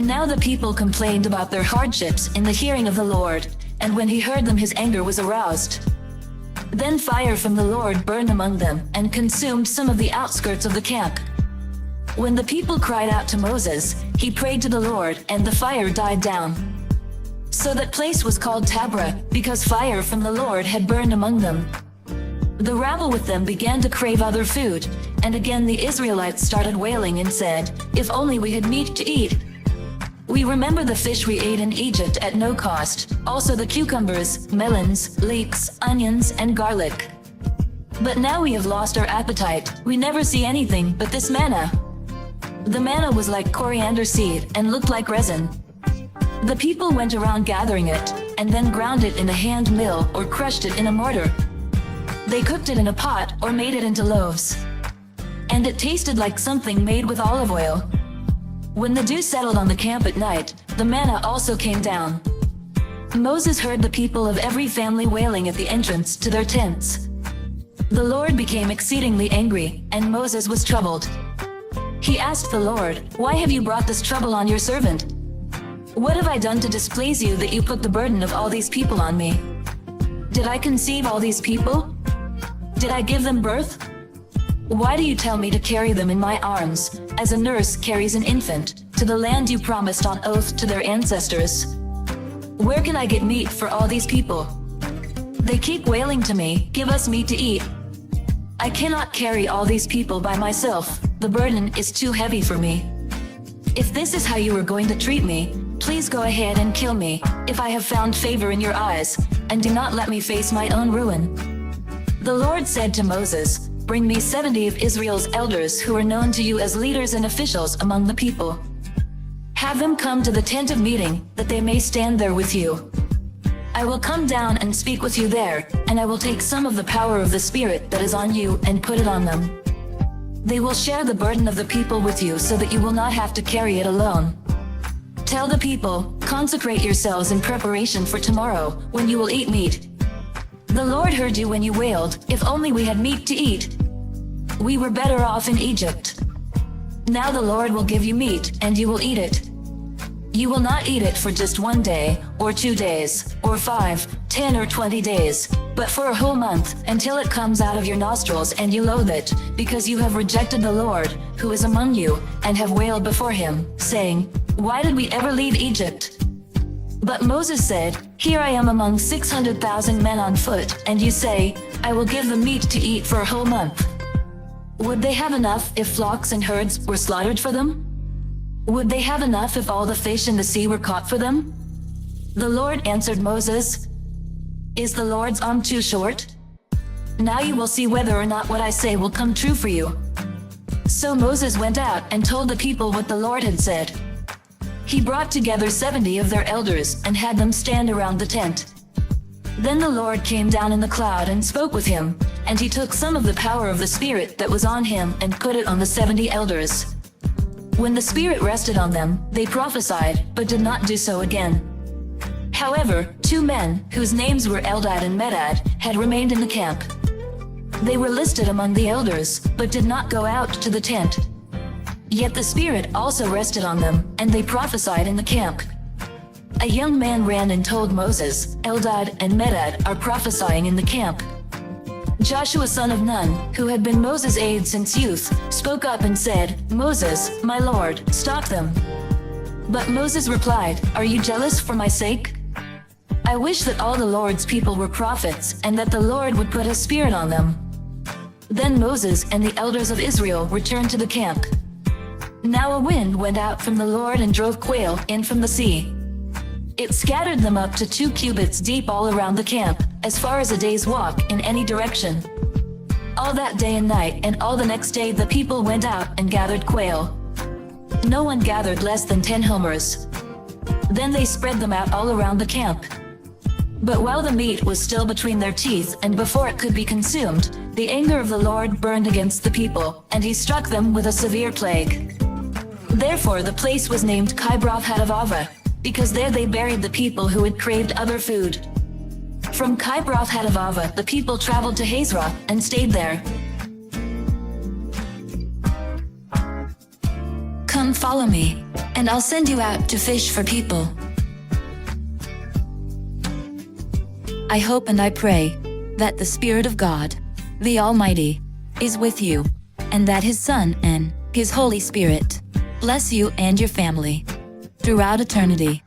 Now the people complained about their hardships in the hearing of the Lord, and when he heard them his anger was aroused. Then fire from the Lord burned among them, and consumed some of the outskirts of the camp. When the people cried out to Moses, he prayed to the Lord, and the fire died down. So that place was called Taberah, because fire from the Lord had burned among them. The rabble with them began to crave other food, and again the Israelites started wailing and said, "If only we had meat to eat. We remember the fish we ate in Egypt at no cost, also the cucumbers, melons, leeks, onions, and garlic. But now we have lost our appetite, we never see anything but this manna." The manna was like coriander seed and looked like resin. The people went around gathering it, and then ground it in a hand mill or crushed it in a mortar. They cooked it in a pot or made it into loaves. And it tasted like something made with olive oil. When the dew settled on the camp at night, the manna also came down. Moses heard the people of every family wailing at the entrance to their tents. The Lord became exceedingly angry, and Moses was troubled. He asked the Lord, "Why have you brought this trouble on your servant? What have I done to displease you that you put the burden of all these people on me? Did I conceive all these people? Did I give them birth? Why do you tell me to carry them in my arms, as a nurse carries an infant, to the land you promised on oath to their ancestors? Where can I get meat for all these people? They keep wailing to me, 'Give us meat to eat.' I cannot carry all these people by myself, the burden is too heavy for me. If this is how you are going to treat me, please go ahead and kill me, if I have found favor in your eyes, and do not let me face my own ruin." The Lord said to Moses, "Bring me 70 of Israel's elders who are known to you as leaders and officials among the people. Have them come to the tent of meeting, that they may stand there with you. I will come down and speak with you there, and I will take some of the power of the Spirit that is on you and put it on them. They will share the burden of the people with you so that you will not have to carry it alone. Tell the people, 'Consecrate yourselves in preparation for tomorrow, when you will eat meat.' The Lord heard you when you wailed, 'If only we had meat to eat. We were better off in Egypt.' Now the Lord will give you meat, and you will eat it. You will not eat it for just 1 day, or 2 days, or 5, 10 or 20 days, but for a whole month, until it comes out of your nostrils and you loathe it, because you have rejected the Lord, who is among you, and have wailed before him, saying, 'Why did we ever leave Egypt?' But Moses said, 'Here I am among 600,000 men on foot, and you say, I will give them meat to eat for a whole month. Would they have enough if flocks and herds were slaughtered for them? Would they have enough if all the fish in the sea were caught for them?' The Lord answered Moses, 'Is the Lord's arm too short? Now you will see whether or not what I say will come true for you.' So Moses went out and told the people what the Lord had said. He brought together 70 of their elders and had them stand around the tent. Then the Lord came down in the cloud and spoke with him, and he took some of the power of the Spirit that was on him and put it on the 70 elders. When the Spirit rested on them, they prophesied, but did not do so again. However, 2 men, whose names were Eldad and Medad, had remained in the camp. They were listed among the elders, but did not go out to the tent. Yet the Spirit also rested on them, and they prophesied in the camp. A young man ran and told Moses, "Eldad and Medad are prophesying in the camp." Joshua son of Nun, who had been Moses' aide since youth, spoke up and said, "Moses, my lord, stop them." But Moses replied, "Are you jealous for my sake? I wish that all the Lord's people were prophets, and that the Lord would put his Spirit on them." Then Moses and the elders of Israel returned to the camp. Now a wind went out from the Lord and drove quail in from the sea. It scattered them up to 2 cubits deep all around the camp, as far as a day's walk in any direction. All that day and night and all the next day the people went out and gathered quail. No one gathered less than 10 homers. Then they spread them out all around the camp. But while the meat was still between their teeth and before it could be consumed, the anger of the Lord burned against the people, and he struck them with a severe plague. Therefore the place was named Kibroth Hattaavah, because there they buried the people who had craved other food. From Kibroth Hattaavah the people traveled to Hazerah and stayed there. Come Come follow me, and I'll send you out to fish for people. I hope and I pray that the Spirit of God, the Almighty, is with you, and that His Son and His Holy Spirit bless you and your family throughout eternity.